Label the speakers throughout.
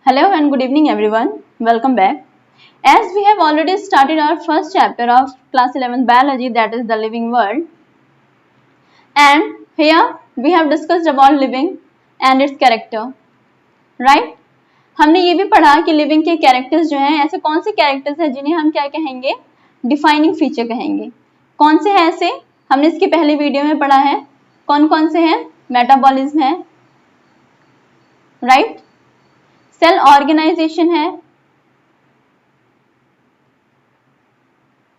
Speaker 1: Hello and good evening everyone. Welcome back. As we have already started our first chapter of class 11 biology, that is the living world, and here we have discussed about living and its character, right? हमने ये भी पढ़ा कि living के characters जो हैं, ऐसे कौन से कैरेक्टर्स हैं जिन्हें हम क्या कहेंगे, डिफाइनिंग फीचर कहेंगे। कौन से हैं ऐसे, हमने इसके पहले वीडियो में पढ़ा है। कौन कौन से हैं? मेटाबॉलिज्म है, राइट, सेल ऑर्गेनाइजेशन है,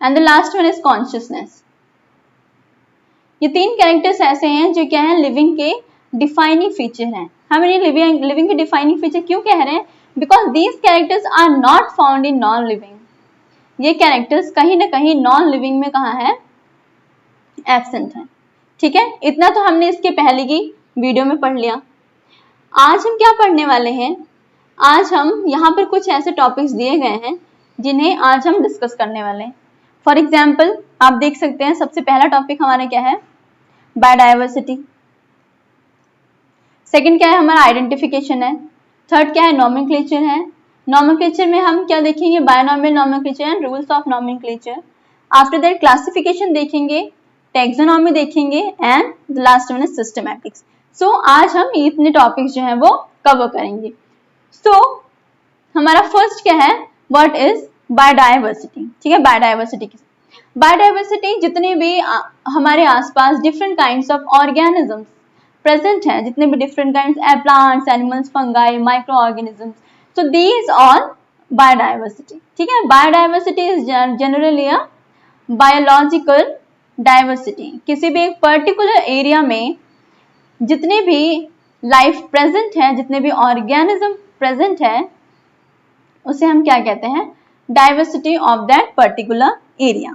Speaker 1: and the last one is consciousness. ये तीन कैरेक्टर्स ऐसे हैं जो क्या है, लिविंग के डिफाइनिंग फीचर हैं। हम इन्हें लिविंग के डिफाइनिंग फीचर क्यों कह रहे हैं? Because these characters are not found in non living. ये कैरेक्टर्स कहीं ना कहीं नॉन लिविंग में कहाँ है, एब्सेंट है। ठीक है, इतना तो हमने इसके पहले की वीडियो में पढ़ लिया। आज हम क्या पढ़ने वाले हैं? आज हम यहाँ पर कुछ ऐसे टॉपिक्स दिए गए हैं जिन्हें आज हम डिस्कस करने वाले हैं। फॉर एग्जाम्पल आप देख सकते हैं, सबसे पहला टॉपिक हमारा क्या है, बायोडाइवर्सिटी। सेकंड क्या है हमारा, आइडेंटिफिकेशन है। थर्ड क्या है, नॉमेनक्लेचर है। नॉमेनक्लेचर में हम क्या देखेंगे, binomial nomenclature and rules of nomenclature. After that classification देखेंगे, टैक्सोनॉमी देखेंगे and the last one is systematics. So आज हम इतने टॉपिक्स जो हैं वो कवर करेंगे। सो हमारा फर्स्ट क्या है, व्हाट इज बायोडाइवर्सिटी। ठीक है, बायोडाइवर्सिटी जितने भी हमारे आसपास different kinds of organisms present हैं, जितने भी different kinds, plants, animals, fungi, micro organisms, so these all biodiversity. ठीक है, biodiversity is generally a biological diversity. किसी भी एक पर्टिकुलर एरिया में जितने भी लाइफ प्रेजेंट है, जितने भी ऑर्गेनिज्म प्रेजेंट है, उसे हम क्या कहते हैं, diversity of that particular area.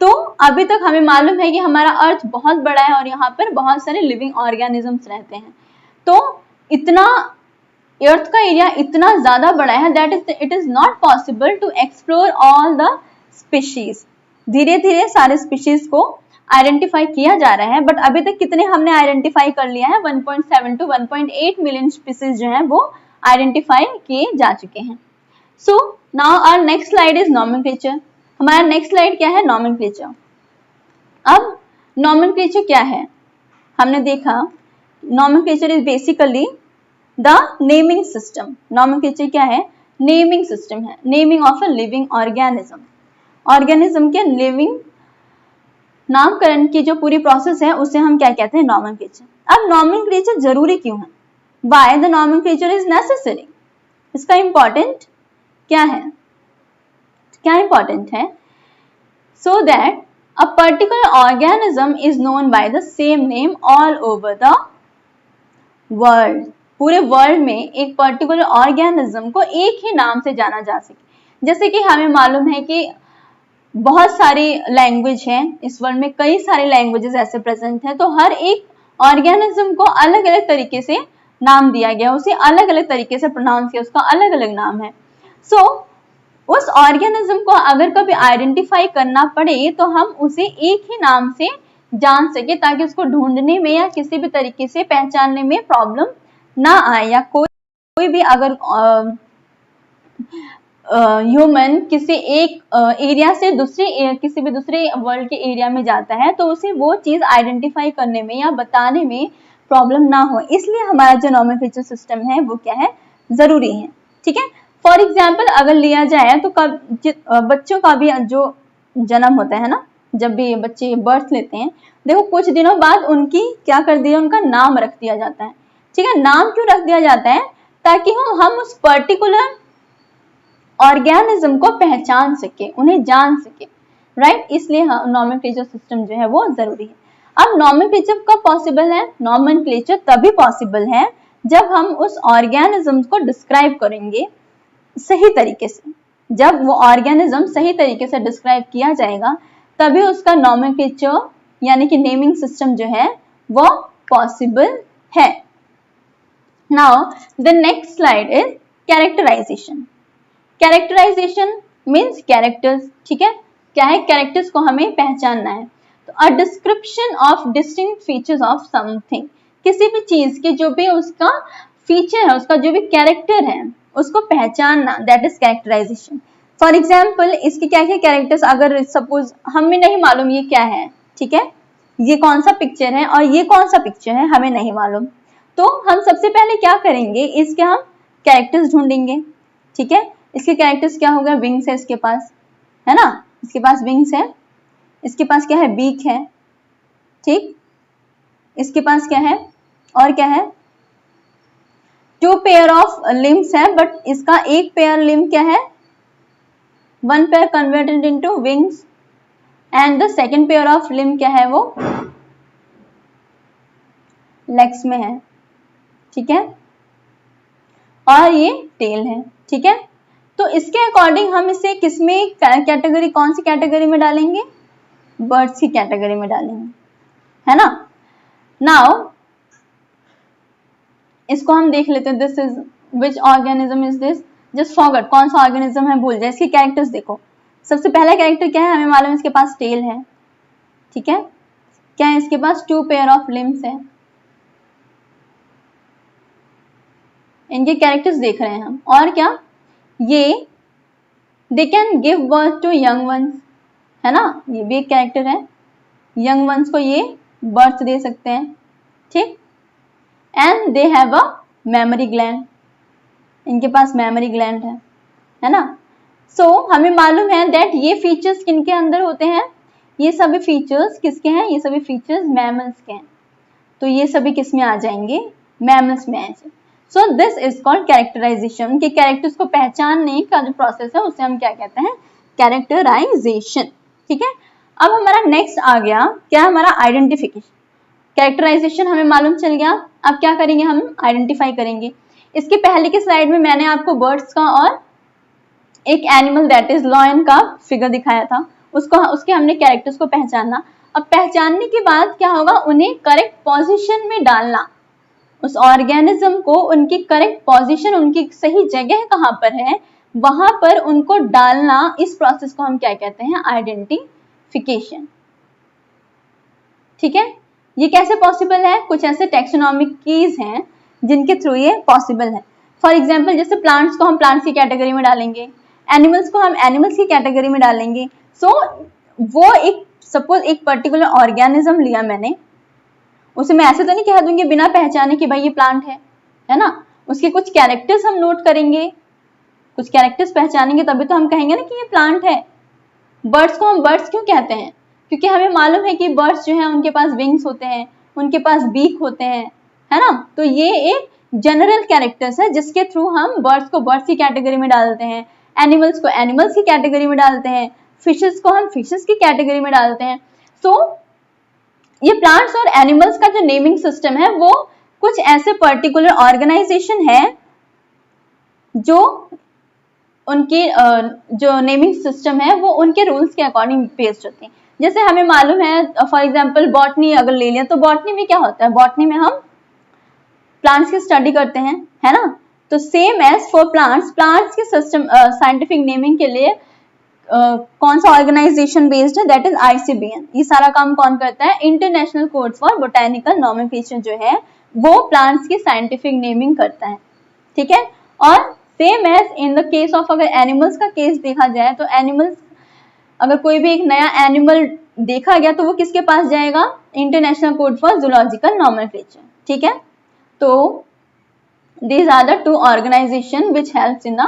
Speaker 1: तो अभी तक हमें मालूम है कि हमारा अर्थ बहुत बड़ा है और यहाँ पर बहुत सारे लिविंग ऑर्गेनिजम्स रहते हैं। तो इतना अर्थ का एरिया इतना ज्यादा बड़ा है that it is not possible to explore all the species. धीरे धीरे सारे स्पीशीज को आइडेंटिफाई किया जा रहा है, बट अभी तक कितने हमने आइडेंटिफाई कर लिया है, 1.7 to 1.8 मिलियन स्पीशीज जो है वो आइडेंटिफाई किए जा चुके हैं। So now our next slide is nomenclature. हमारा नेक्स्ट स्लाइड क्या है, नॉमेनक्लेचर। अब नॉमेनक्लेचर क्या है, हमने देखा nomenclature is basically the naming system. Nomenclature क्या है, नेमिंग सिस्टम है, naming of a living organism. Organism के लिविंग नामकरण की जो पूरी प्रोसेस है उसे हम क्या कहते हैं, नॉमेनक्लेचर। अब नॉमेनक्लेचर जरूरी क्यों है, why the nomenclature is necessary, इसका इंपॉर्टेंट क्या है, क्या इंपॉर्टेंट है, so that a particular organism is known by the same name all over the world. पूरे वर्ल्ड में एक पर्टिकुलर ऑर्गेनिज्म को एक ही नाम से जाना जा सके। जैसे कि हमें मालूम है कि बहुत सारी लैंग्वेज हैं इस वर्ल्ड में, कई सारे लैंग्वेजेस ऐसे प्रेजेंट हैं, तो हर एक ऑर्गेनिज्म को अलग अलग तरीके से नाम दिया गया, उसे अलग अलग तरीके से प्रोनाउंस किया, उसका अलग अलग नाम है। सो उस ऑर्गेनिज्म को अगर कभी आइडेंटिफाई करना पड़े तो हम उसे एक ही नाम से जान सके, ताकि उसको ढूंढने में या किसी भी तरीके से पहचानने में प्रॉब्लम ना आए, या कोई भी अगर ह्यूमन किसी एक एरिया से किसी भी दूसरे वर्ल्ड के एरिया में जाता है तो उसे वो चीज आइडेंटिफाई करने में या बताने में प्रॉब्लम ना हो, इसलिए हमारा जो नॉमेनक्लेचर सिस्टम है वो क्या है, जरूरी है। ठीक है, फॉर एग्जाम्पल अगर लिया जाए तो बच्चों का भी जो जन्म होता है ना, जब भी बच्चे बर्थ लेते हैं, देखो कुछ दिनों बाद उनकी क्या कर दिया, उनका नाम रख दिया जाता है। ठीक है, नाम क्यों रख दिया जाता है, ताकि हम उस पर्टिकुलर ऑर्गेनिज्म को पहचान सके, उन्हें जान सके, राइट, इसलिए नॉमेनक्लेचर सिस्टम जो है वो जरूरी है। अब नॉमेनक्लेचर कब पॉसिबल है, नॉमेनक्लेचर तभी पॉसिबल है जब हम उस ऑर्गेनिज्म को डिस्क्राइब करेंगे सही तरीके से। जब वो ऑर्गेनिज्म सही तरीके से डिस्क्राइब किया जाएगा तभी उसका नॉमेनक्लेचर यानी कि नेमिंग सिस्टम जो है वो पॉसिबल है। Now the next slide is characterisation. Characterisation means characters. ठीक है, क्या है, कैरेक्टर्स को हमें पहचानना है। तो a description of distinct features of something, किसी भी चीज के जो भी उसका फीचर है, उसका जो भी कैरेक्टर है, उसको पहचानना, that is characterisation. For example इसके क्या क्या कैरेक्टर्स, अगर सपोज हमें नहीं मालूम ये क्या है, ठीक है, ये कौन सा पिक्चर है और ये कौन सा पिक्चर है, हमें नहीं मालूम, तो हम सबसे पहले क्या करेंगे, इसके हम कैरेक्टर्स ढूंढेंगे, ठीक है। इसके कैरेक्टर्स क्या हो गया, विंग्स है इसके पास, है ना, इसके पास विंग्स है, इसके पास क्या है, बीक है, ठीक, इसके पास क्या है, और क्या है, 2 पेयर ऑफ लिम्स है, बट इसका एक पेयर लिम्ब क्या है, 1 pair converted into wings, and the second pair of limb क्या है, वो लेग्स में है, ठीक है, और ये टेल है, ठीक है। तो इसके अकॉर्डिंग हम इसे किसमें कैटेगरी, कौन सी कैटेगरी में डालेंगे, बर्ड्स की कैटेगरी में डालेंगे, है ना। नाउ इसको हम देख लेते हैं, this is which organism is this, just forget कौन सा ऑर्गेनिज्म है, भूल जाए। इसके कैरेक्टर्स देखो, सबसे पहला कैरेक्टर क्या है, हमें मालूम है इसके पास टेल है, ठीक है, क्या है इसके पास, 2 पेयर ऑफ लिम्स है, इनके कैरेक्टर्स देख रहे हैं हम, और क्या, ये they can give birth to young ones, है ना, ये भी एक कैरेक्टर है, यंग वंस को ये बर्थ दे सकते हैं, ठीक, and they have a memory gland, इनके पास मेमोरी ग्लैंड है ना। सो हमें मालूम है दैट ये फीचर्स किनके अंदर होते हैं, ये सभी फीचर्स किसके हैं, ये सभी फीचर्स मैमल्स के हैं, तो ये सभी किस में आ जाएंगे, मैमल्स में आएंगे। So this is called characterisation, उनके कैरेक्टर्स को पहचानने का जो प्रोसेस है उसे हम क्या कहते हैं, कैरेक्टराइजेशन, ठीक है। अब हमारा नेक्स्ट आ गया क्या, हमारा आइडेंटिफिकेशन। कैरेक्टराइजेशन हमें मालूम चल गया, अब क्या करेंगे, हम आइडेंटिफाई करेंगे। इसके पहले की स्लाइड में मैंने आपको बर्ड्स का और एक एनिमल दैट इज लॉयन का फिगर दिखाया था, उसके हमने कैरेक्टर्स को पहचाना। अब पहचानने के बाद क्या होगा, उन्हें करेक्ट पोजीशन में डालना, उस ऑर्गेनिज्म को उनकी करेक्ट पोजीशन, उनकी सही जगह कहां पर है, वहां पर उनको डालना, इस प्रोसेस को हम क्या कहते हैं, आइडेंटिफिकेशन, ठीक है। ये कैसे पॉसिबल है, कुछ ऐसे टेक्सोनॉमिक कीज हैं जिनके थ्रू ये पॉसिबल है। फॉर एग्जाम्पल जैसे प्लांट्स को हम प्लांट्स की कैटेगरी में डालेंगे, एनिमल्स को हम एनिमल्स की कैटेगरी में डालेंगे। सो वो एक सपोज एक पर्टिकुलर ऑर्गेनिज्म लिया मैंने, उसे मैं ऐसे तो नहीं कह दूंगी बिना पहचाने कि भाई ये प्लांट है ना, उसके कुछ कैरेक्टर्स हम नोट करेंगे, कुछ कैरेक्टर्स पहचानेंगे, तभी तो हम कहेंगे ना कि ये प्लांट है। बर्ड्स को हम बर्ड्स क्यों कहते हैं, क्योंकि हमें मालूम है कि बर्ड्स जो है उनके पास विंग्स होते हैं, उनके पास बीक होते हैं, है ना। तो ये एक जनरल कैरेक्टर्स है जिसके थ्रू हम बर्ड्स को बर्ड्स की कैटेगरी में डालते हैं, एनिमल्स को एनिमल्स की कैटेगरी में डालते हैं, फिशेस को हम फिशेस की कैटेगरी में डालते हैं। सो ये प्लांट्स और एनिमल्स का जो नेमिंग सिस्टम है वो कुछ ऐसे पर्टिकुलर ऑर्गेनाइजेशन है जो उनके जो नेमिंग सिस्टम है वो उनके रूल्स के अकॉर्डिंग बेस्ड होते हैं। जैसे हमें मालूम है फॉर एग्जांपल बॉटनी अगर ले लिया, तो बॉटनी में क्या होता है, बॉटनी में हम प्लांट्स की स्टडी करते हैं, है ना। तो same as for plants, plants के सिस्टम साइंटिफिक नेमिंग के लिए कौन सा ऑर्गेनाइजेशन बेस्ड है, दैट इज ICBN। ये सारा काम कौन करता है, international code for botanical nomenclature जो है वो प्लांट्स की साइंटिफिक नेमिंग करता है, ठीक है। और same as in the case of अगर एनिमल्स का केस देखा जाए, तो एनिमल्स अगर कोई भी एक नया एनिमल देखा गया तो वो किसके पास जाएगा, international code for zoological nomenclature, ठीक है। तो these are the two organization which helps in the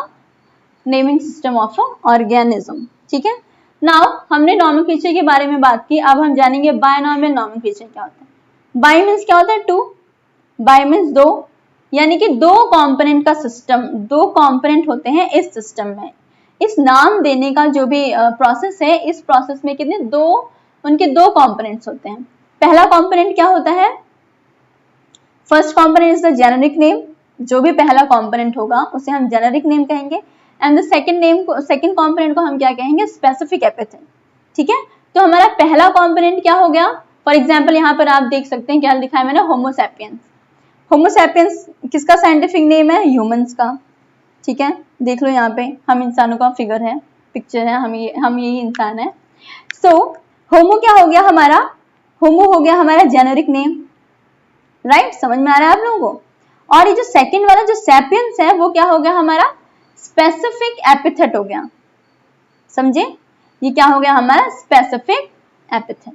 Speaker 1: naming system of a organism, ठीक है। नाउ हमने नॉमेनक्लेचर के बारे में बात की, अब हम जानेंगे बायनॉमियल नॉमेनक्लेचर क्या होता है। बाय मीन्स क्या होता है, टू, बाय मीन्स दो, यानी कि दो कंपोनेंट का सिस्टम, दो कंपोनेंट होते हैं इस सिस्टम में। इस नाम देने का जो भी प्रोसेस है, इस प्रोसेस में कितने दो, उनके दो कंपोनेंट्स होते हैं। पहला कंपोनेंट क्या होता है, first component is the generic name, जो भी पहला कंपोनेंट होगा उसे हम जेनेरिक नेम कहेंगे, एंड द सेकंड कंपोनेंट को हम क्या कहेंगे, स्पेसिफिक एपिथेट, ठीक है। तो हमारा पहला कंपोनेंट क्या हो गया, फॉर एग्जांपल यहाँ पर आप देख सकते हैं क्या लिखा है मैंने, होमो सैपियंस। होमो सैपियंस किसका साइंटिफिक नेम है, ह्यूमंस का, ठीक है। देख लो यहाँ पे हम इंसानों का फिगर है, पिक्चर है, हम यही इंसान है। सो होमो क्या हो गया हमारा, होमो हो गया हमारा जेनेरिक नेम, राइट, समझ में आ रहा है आप लोगों को। और ये जो सेकंड वाला जो सैपियंस है वो क्या हो गया हमारा स्पेसिफिक एपिथेट हो गया, समझे, ये क्या हो गया हमारा स्पेसिफिक एपिथेट।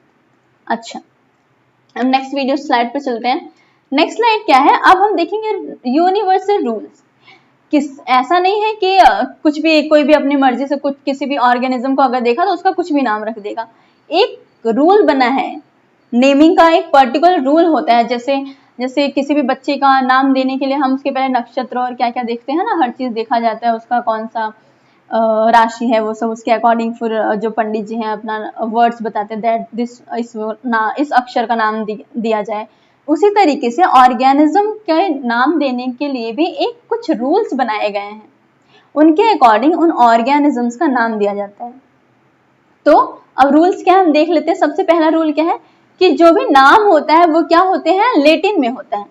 Speaker 1: अच्छा, अब नेक्स्ट वीडियो स्लाइड पे चलते हैं। नेक्स्ट स्लाइड क्या है, अब हम देखेंगे यूनिवर्सल रूल्स। ऐसा नहीं है कि कुछ भी कोई भी अपनी मर्जी से कुछ किसी भी ऑर्गेनिज्म को अगर देखा तो उसका कुछ भी नाम रख देगा। एक रूल बना है, नेमिंग का एक पर्टिकुलर रूल होता है। जैसे किसी भी बच्चे का नाम देने के लिए हम उसके पहले नक्षत्र और क्या क्या देखते हैं ना, हर चीज देखा जाता है, उसका कौन सा राशि है, वो सब उसके अकॉर्डिंग फिर जो पंडित जी हैं अपना वर्ड्स बताते हैं दैट इस अक्षर का नाम दिया जाए। उसी तरीके से ऑर्गेनिज्म के नाम देने के लिए भी एक कुछ रूल्स बनाए गए हैं, उनके अकॉर्डिंग उन ऑर्गेनिजम्स का नाम दिया जाता है। तो अब रूल्स क्या हम देख लेते हैं। सबसे पहला रूल क्या है कि जो भी नाम होता है वो क्या होते हैं, लैटिन में होता है।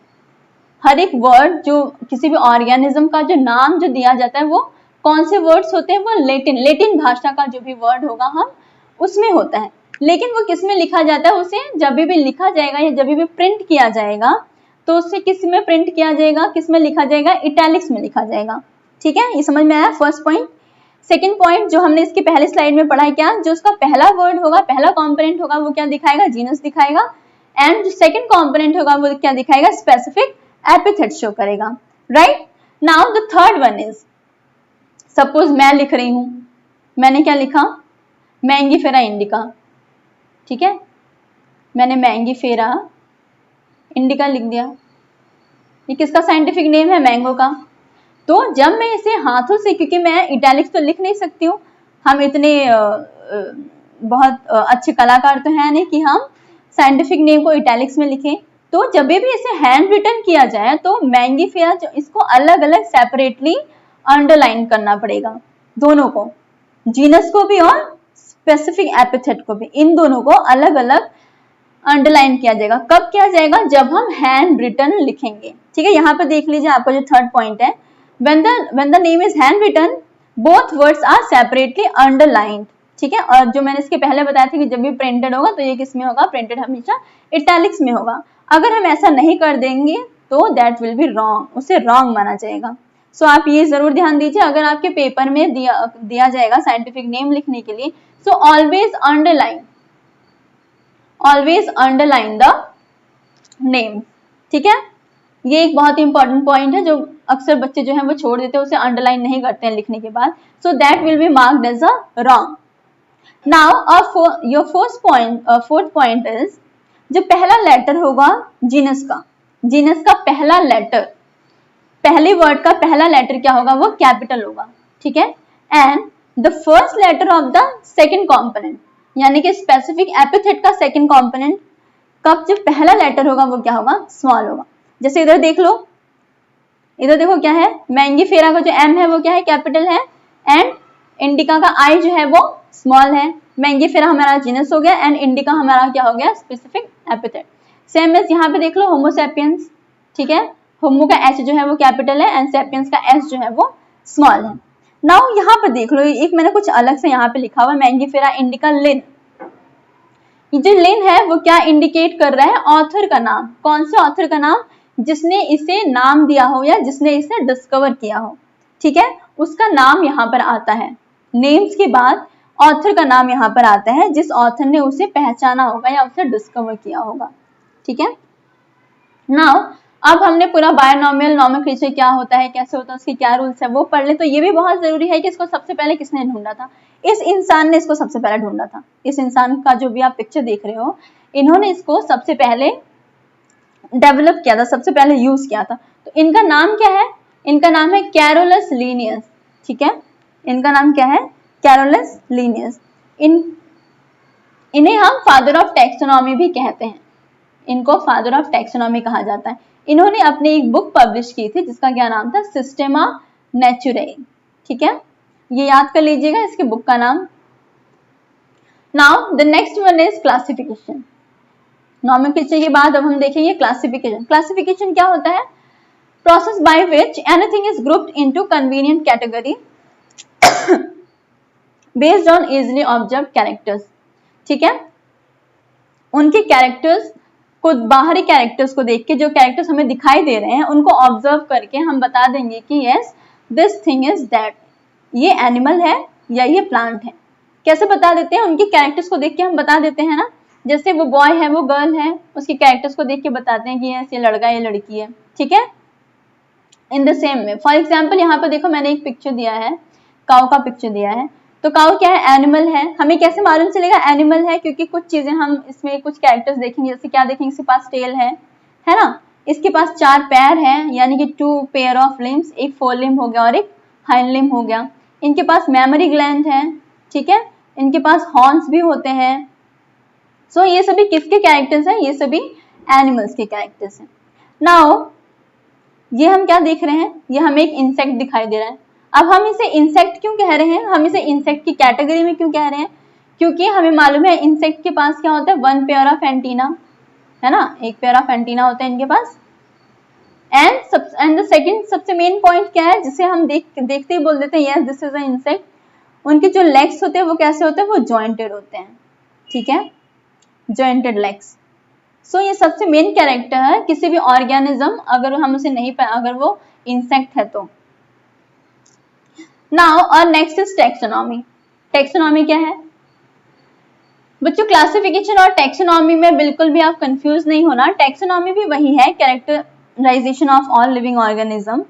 Speaker 1: हर एक वर्ड जो किसी भी ऑर्गेनिज्म का जो नाम जो दिया जाता है वो कौन से वर्ड्स होते हैं, वो लैटिन भाषा का जो भी वर्ड होगा हम उसमें होता है। लेकिन वो किस में लिखा जाता है, उसे जब भी लिखा जाएगा या जब भी प्रिंट किया जाएगा तो उसे किस में प्रिंट किया जाएगा, किस में लिखा जाएगा, इटैलिक्स में लिखा जाएगा। ठीक है, ये समझ में आया फर्स्ट पॉइंट। सेकंड पॉइंट जो हमने इसके पहले स्लाइड में पढ़ा है, क्या जो उसका पहला वर्ड होगा, पहला कंपोनेंट होगा वो क्या दिखाएगा, जीनस दिखाएगा। एंड जो सेकंड कंपोनेंट होगा वो क्या दिखाएगा, स्पेसिफिक एपिथेट शो करेगा। Right, now the third one is, suppose मैं लिख रही हूं, मैंने क्या लिखा, मैंगीफेरा इंडिका। ठीक है, मैंने मैंगीफेरा इंडिका लिख दिया। ये किसका साइंटिफिक नेम है, मैंगो का। तो जब मैं इसे हाथों से, क्योंकि मैं इटैलिक्स तो लिख नहीं सकती हूँ, हम इतने बहुत अच्छे कलाकार तो हैं नहीं कि हम साइंटिफिक नेम को इटैलिक्स में लिखें। तो जब भी इसे हैंड रिटन किया जाए तो मैंगीफेरा इसको अलग अलग सेपरेटली अंडरलाइन करना पड़ेगा, दोनों को, जीनस को भी और स्पेसिफिक एपिथेट को भी, इन दोनों को अलग अलग अंडरलाइन किया जाएगा। कब किया जाएगा, जब हम हैंड रिटन लिखेंगे। ठीक है, यहाँ पे देख लीजिए आपका जो थर्ड पॉइंट है, when the name is hand written both words are separately underlined। ठीक है, और जो मैंने इसके पहले बताया था कि जब भी प्रिंटेड होगा तो ये किस में होगा, प्रिंटेड हमेशा इटैलिक्स में होगा। अगर हम ऐसा नहीं कर देंगे तो दैट विल बी रॉन्ग, उसे रॉन्ग माना जाएगा। सो आप ये जरूर ध्यान दीजिए, अगर आपके पेपर में दिया जाएगा साइंटिफिक नेम लिखने के लिए, so always underline the name. ठीक है, ये एक बहुत ही इंपॉर्टेंट पॉइंट है जो अक्सर बच्चे जो हैं वो छोड़ देते हैं, उसे अंडरलाइन नहीं करते हैं लिखने के बाद। So that will be marked as a wrong. Now your fourth point is, जो पहला लेटर होगा जीनस का पहला लेटर, पहले वर्ड का पहला लेटर क्या होगा, वो कैपिटल होगा। ठीक है, and the first letter of the second component, यानी कि स्पेसिफिक एपिथेट का सेकेंड कॉम्पोनेंट कब जो पहला लेटर होगा वो क्या होगा, स्मॉल होगा। जैसे इधर देख लो, इधर देखो क्या है, मैंगीफेरा का जो एम है वो क्या है, कैपिटल है, एंड इंडिका का आई जो है वो स्मॉल है। मैंगीफेरा हमारा जीनस हो गया एंड इंडिका हमारा क्या हो गया, स्पेसिफिक एपिथेट। सेम एज यहाँ पे देख लो होमो सैपियंस। ठीक है, होमो का एच जो है वो कैपिटल है एंड सैपियंस का एस जो है वो स्मॉल है। नाउ यहाँ पे देख लो, एक मैंने कुछ अलग से यहाँ पे लिखा हुआ, मैंगीफेरा इंडिका लिन। जो लिन है वो क्या इंडिकेट कर रहा है, ऑथर का नाम। कौन से ऑथर का नाम, जिसने इसे नाम दिया हो या जिसने इसे डिस्कवर किया हो। ठीक है, उसका नाम यहाँ पर आता है, नेम्स के बाद ऑथर का नाम यहाँ पर आता है, जिस ऑथर ने उसे पहचाना होगा या उसे डिस्कवर किया होगा। ठीक है, नाउ अब हमने पूरा बायनॉमियल नोमेनक्लेचर क्या होता है, कैसे होता है, उसके क्या रूल्स है वो पढ़ ले। तो ये भी बहुत जरूरी है कि इसको सबसे पहले किसने ढूंढा था, इस इंसान ने इसको सबसे पहले ढूंढा था। इस इंसान का जो भी आप पिक्चर देख रहे हो, इन्होंने इसको सबसे पहले डेवलप किया था, सबसे पहले यूज किया था। तो इनका नाम क्या है, इनका नाम है कैरोलस लीनियस। ठीक है, इनका नाम क्या है, कैरोलस लीनियस। इन्हें हम फादर ऑफ टैक्सोनॉमी भी कहते हैं, इनको फादर ऑफ टैक्सोनॉमी कहा जाता है। इन्होंने अपनी एक बुक पब्लिश की थी जिसका क्या नाम था, सिस्टेमा नेचुराe। ठीक है, ये याद कर लीजिएगा इसके बुक का नाम। Now the next one is classification. Nomenclature के बाद अब हम देखेंगे क्लासिफिकेशन। क्लासिफिकेशन क्या होता है, process by which anything is grouped into convenient category based on easily observe characters. ठीक है, उनके कैरेक्टर्स को, बाहरी कैरेक्टर्स को देख के, जो कैरेक्टर्स हमें दिखाई दे रहे हैं उनको ऑब्जर्व करके हम बता देंगे कि yes this thing is that, ये एनिमल है या ये प्लांट है। कैसे बता देते हैं, उनके कैरेक्टर्स को देख के हम बता देते हैं ना, जैसे वो बॉय है वो गर्ल है, उसके कैरेक्टर्स को देख के बताते हैं कि ये लड़का ये लड़की है, ठीक है। In the same way, for example यहाँ पर देखो मैंने एक पिक्चर दिया है, काऊ का पिक्चर दिया है, तो काऊ क्या है, एनिमल है। हमें कैसे मालूम चलेगा एनिमल है, क्योंकि कुछ चीजें हम इसमें कुछ कैरेक्टर्स देखेंगे, जैसे क्या देखेंगे, इसके पास टेल है ना, इसके पास 4 पैर है, यानी कि 2 पेयर ऑफ लिम्स, एक फोर लिम्ब हो गया और एक हाइंड लिम्ब हो गया। इनके पास मेमोरी ग्लैंड है, ठीक है, इनके पास हॉर्न्स भी होते हैं। सो ये सभी किसके कैरेक्टर्स हैं, ये सभी एनिमल्स के कैरेक्टर्स हैं। नाउ ये हम क्या देख रहे हैं, ये हमें एक इंसेक्ट दिखाई दे रहा है। अब हम इसे इंसेक्ट क्यों कह रहे हैं, हम इसे इंसेक्ट की कैटेगरी में क्यों कह रहे हैं, क्योंकि हमें मालूम है इंसेक्ट के पास क्या होता है, 1 पेयर ऑफ एंटीना, है ना, एक पेयर ऑफ एंटीना होता है इनके पास। एंड द सेकंड सबसे मेन पॉइंट क्या है, जिसे हम देखते ही बोल देते हैं yes this is a insect, उनके जो लेग्स होते हैं वो कैसे होते हैं, वो जॉइंटेड होते हैं, ठीक है, जॉइंटेड लेग्स। सो ये सबसे मेन कैरेक्टर है किसी भी ऑर्गेनिज्म, अगर हम उसे नहीं पाए, अगर वो इंसेक्ट है तो। नाउ और नेक्स्ट इज टैक्सोनॉमी। टैक्सोनॉमी क्या है बच्चों, क्लासिफिकेशन और टैक्सोनॉमी में बिल्कुल भी आप कंफ्यूज नहीं होना। टैक्सोनॉमी भी वही है, characterisation of all living organism.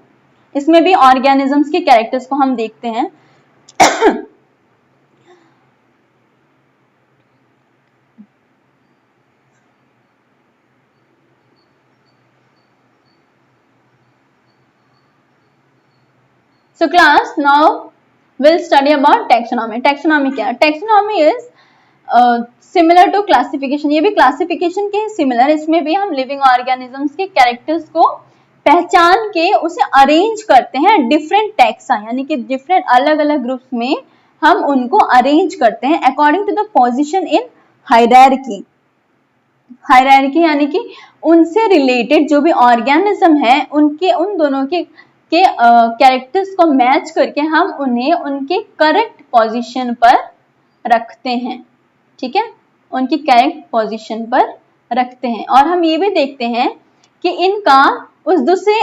Speaker 1: इसमें भी ऑर्गेनिजम्स के कैरेक्टर्स को हम देखते हैं। So class, now we'll study about taxonomy. Taxonomy क्या है? Taxonomy is similar to classification. ये भी classification के similar, इसमें भी हम living organisms के characters को पहचान के उसे arrange करते हैं different taxa, यानी कि different अलग अलग groups में हम उनको arrange करते हैं according to the position in hierarchy. Hierarchy यानी कि उनसे related जो भी organism है उनके उन दोनों के कैरेक्टर्स को मैच करके हम उन्हें उनके करेक्ट पोजीशन पर रखते हैं, ठीक है, उनकी करेक्ट पोजीशन पर रखते हैं। और हम ये भी देखते हैं कि इनका उस दूसरे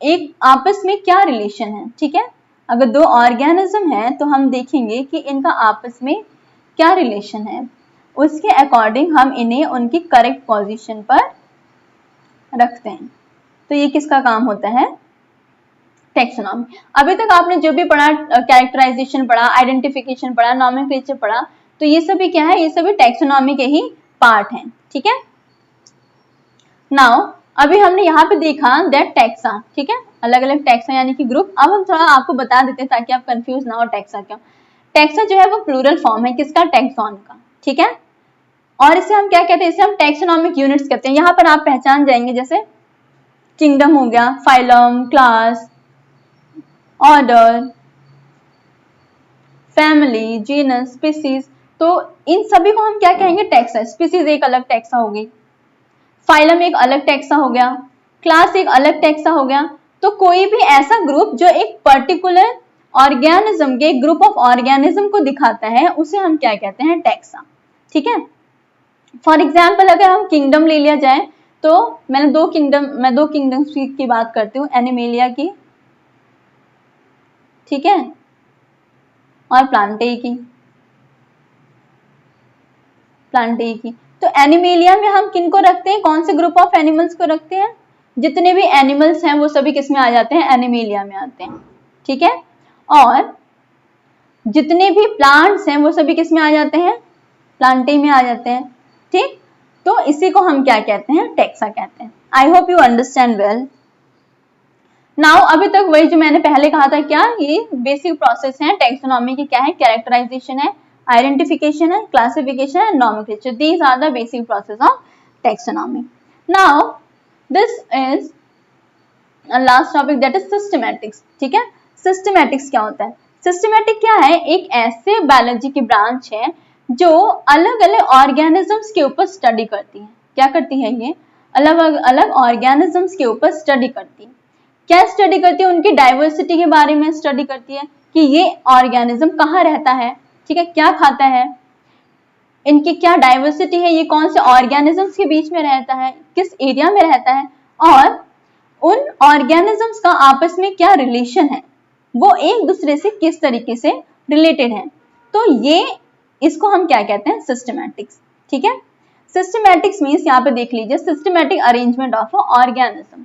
Speaker 1: एक आपस में क्या रिलेशन है, ठीक है। अगर 2 ऑर्गेनिज्म है तो हम देखेंगे कि इनका आपस में क्या रिलेशन है, उसके अकॉर्डिंग हम इन्हें उनकी करेक्ट पोजीशन पर रखते हैं। तो ये किसका काम होता है, टैक्सोनॉमी। अभी तक आपने जो भी पढ़ा, कैरेक्टराइजेशन पढ़ा, आइडेंटिफिकेशन पढ़ा, नॉमेनक्लेचर पढ़ा, तो ये सभी क्या है, ये सभी टैक्सोनॉमी के ही पार्ट हैं, ठीक है। नाउ अभी हमने यहाँ पे देखा दैट टैक्सा, ठीक है, अलग अलग टैक्सा यानी कि ग्रुप। अब हम थोड़ा आपको बता देते हैं ताकि आप कंफ्यूज ना हो टैक्सा क्यों। टैक्सा जो है वो प्लूरल फॉर्म है किसका, टैक्सॉन का, ठीक है। और इसे हम क्या कहते हैं, इसे हम टैक्सोनॉमिक यूनिट्स कहते हैं। यहाँ पर आप पहचान जाएंगे, जैसे किंगडम हो गया, phylum, class, order, family, genus, species, तो इन सभी को हम क्या कहेंगे, टैक्सा। स्पीसीज एक अलग टैक्सा हो गई, फाइलम एक अलग टैक्सा हो गया, क्लास एक अलग टैक्सा हो गया। तो कोई भी ऐसा ग्रुप जो एक पर्टिकुलर ऑर्गेनिज्म के, ग्रुप ऑफ ऑर्गेनिज्म को दिखाता है, उसे हम क्या कहते हैं, टैक्सा, ठीक है। फॉर एग्जाम्पल अगर हम किंगडम ले लिया जाए तो मैं 2 किंगडम्स की बात करती हूँ, एनिमेलिया की, ठीक है, और प्लांटेई की। तो एनिमेलिया में हम किनको रखते हैं, कौन से ग्रुप ऑफ एनिमल्स को रखते हैं, जितने भी एनिमल्स हैं वो सभी किस में आ जाते हैं, एनिमेलिया में आते हैं, ठीक है। और जितने भी प्लांट्स हैं वो सभी किस में आ जाते हैं, प्लांटेई में आ जाते हैं, ठीक। तो इसी को हम क्या कहते हैं, टैक्सा कहते हैं। I hope you understand well. Now अभी तक वही जो मैंने पहले कहा था, क्या ये बेसिक प्रोसेस है टैक्सोनॉमी की, क्या है, कैरेक्टराइजेशन है, आइडेंटिफिकेशन है, क्लासिफिकेशन है, nomenclature. These are the basic process of taxonomy. Now this is last topic, that is systematics, ठीक है। सिस्टमैटिक्स क्या होता है, सिस्टमैटिक क्या है, एक ऐसे बायोलॉजी की ब्रांच है जो अलग अलग ऑर्गेनिजम्स के ऊपर स्टडी करती है। क्या करती है, ये अलग अलग ऑर्गेनिजम्स के ऊपर स्टडी करती है। क्या स्टडी करती है, उनकी डाइवर्सिटी के बारे में स्टडी करती है कि ये ऑर्गेनिज्म कहाँ रहता है, ठीक है, क्या खाता है, इनकी क्या डाइवर्सिटी है, ये कौन से ऑर्गेनिजम्स के बीच में रहता है, किस एरिया में रहता है, और उन ऑर्गेनिजम्स का आपस में क्या रिलेशन है, वो एक दूसरे से किस तरीके से रिलेटेड है। तो ये इसको हम क्या कहते हैं, सिस्टमैटिक्स। ठीक है, सिस्टमैटिक्स मीन्स यहाँ पे देख लीजिए सिस्टमैटिक अरेंजमेंट ऑफ ऑर्गेनिज्म।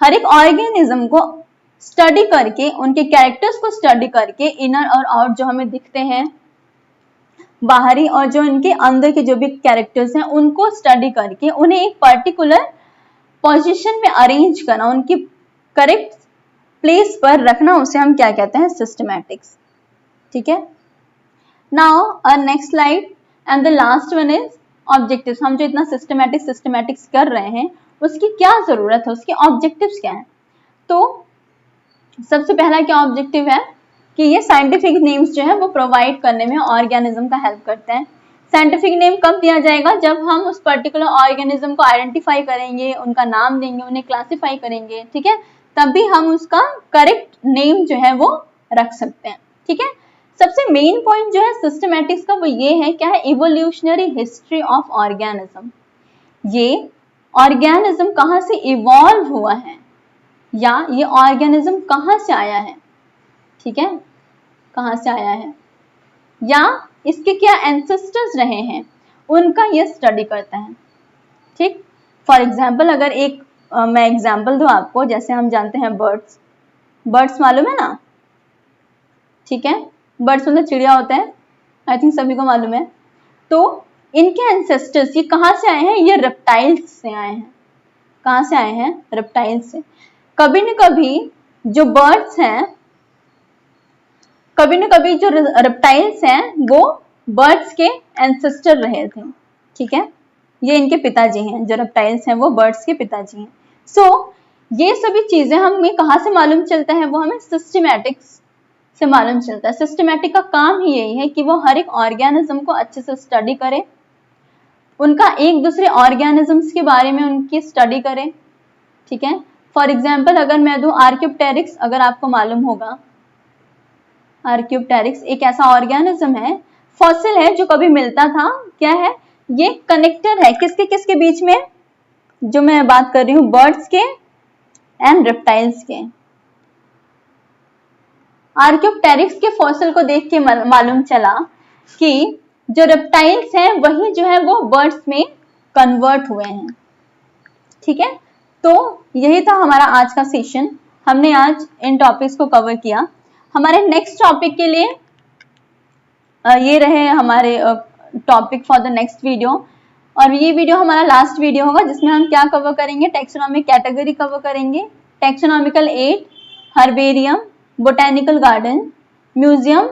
Speaker 1: हर एक ऑर्गेनिज्म को स्टडी करके, उनके कैरेक्टर्स को स्टडी करके, इनर और आउट जो हमें दिखते हैं बाहरी और जो इनके अंदर के जो भी कैरेक्टर्स हैं उनको स्टडी करके उन्हें एक पर्टिकुलर पोजीशन में अरेंज करना, उनकी करेक्ट प्लेस पर रखना, उसे हम क्या कहते हैं, सिस्टमैटिक्स। ठीक है, now our next slide and the last one is objectives. हम जो इतना सिस्टमैटिक्स कर रहे हैं उसकी क्या जरूरत है, उसके ऑब्जेक्टिव्स क्या है। तो सबसे पहला क्या ऑब्जेक्टिव है कि ये साइंटिफिक नेम्स जो है वो प्रोवाइड करने में ऑर्गेनिज्म का हेल्प करते हैं। साइंटिफिक नेम कब दिया जाएगा, जब हम उस पर्टिकुलर ऑर्गेनिज्म को आइडेंटिफाई करेंगे, उनका नाम देंगे, उन्हें क्लासिफाई करेंगे। ठीक है, तभी हम उसका करेक्ट नेम जो है वो रख सकते हैं। ठीक है, सबसे मेन पॉइंट जो है सिस्टमैटिक्स का वो ये है, क्या है, इवोल्यूशनरी हिस्ट्री ऑफ ऑर्गेनिज्म। ये ऑर्गेनिज्म कहाँ से इवॉल्व हुआ है या ये ऑर्गेनिज्म कहाँ से आया है। ठीक है, कहाँ से आया है या इसके क्या एंसेस्टर्स रहे हैं, उनका ये स्टडी करता है। ठीक, फॉर एग्जाम्पल अगर एक मैं एग्जाम्पल दूं आपको, जैसे हम जानते हैं बर्ड्स मालूम है ना। ठीक है, बर्ड्स मतलब चिड़िया होता है, आई थिंक सभी को मालूम है। तो इनके एंसेस्टर्स ये कहाँ से आए हैं, ये रेप्टाइल्स से आए हैं। कहाँ से आए हैं, रेप्टाइल्स से। कभी न कभी जो बर्ड्स हैं, कभी न कभी जो रेप्टाइल्स हैं वो बर्ड्स के एंसेस्टर रहे थे। ठीक है, ये इनके पिताजी हैं, जो रेप्टाइल्स हैं वो बर्ड्स के पिताजी हैं। सो ये सभी चीजें हमें कहाँ से मालूम चलता है, वो हमें सिस्टमैटिक्स से मालूम चलता है। सिस्टमैटिक का काम ही यही है कि वो हर एक ऑर्गेनिज्म को अच्छे से स्टडी करे, उनका एक दूसरे ऑर्गेनिजम्स के बारे में उनकी स्टडी करे। ठीक है, फॉर एग्जाम्पल अगर मैं दूं आर्क्योप्टेरिक्स, अगर आपको मालूम होगा, आर्क्योप्टेरिक्स एक ऐसा ऑर्गेनिज्म है, फॉसिल है जो कभी मिलता था। क्या है, ये कनेक्टर है किसके किसके बीच में, जो मैं बात कर रही हूँ बर्ड्स के एंड रेप्टाइल्स के। आर्क्योप्टेरिक्स के फॉसिल को देख के मालूम चला कि जो रेप्टाइल्स हैं वही जो है वो बर्ड्स में कन्वर्ट हुए हैं। ठीक है, तो यही था हमारा आज का सेशन। हमने आज इन टॉपिक्स को कवर किया। हमारे नेक्स्ट टॉपिक के लिए ये रहे हमारे topic for the next video, और ये वीडियो हमारा लास्ट वीडियो होगा जिसमें हम क्या कवर करेंगे, टैक्सोनॉमिक कैटेगरी कवर करेंगे, taxonomical aid, herbarium, botanical garden, museum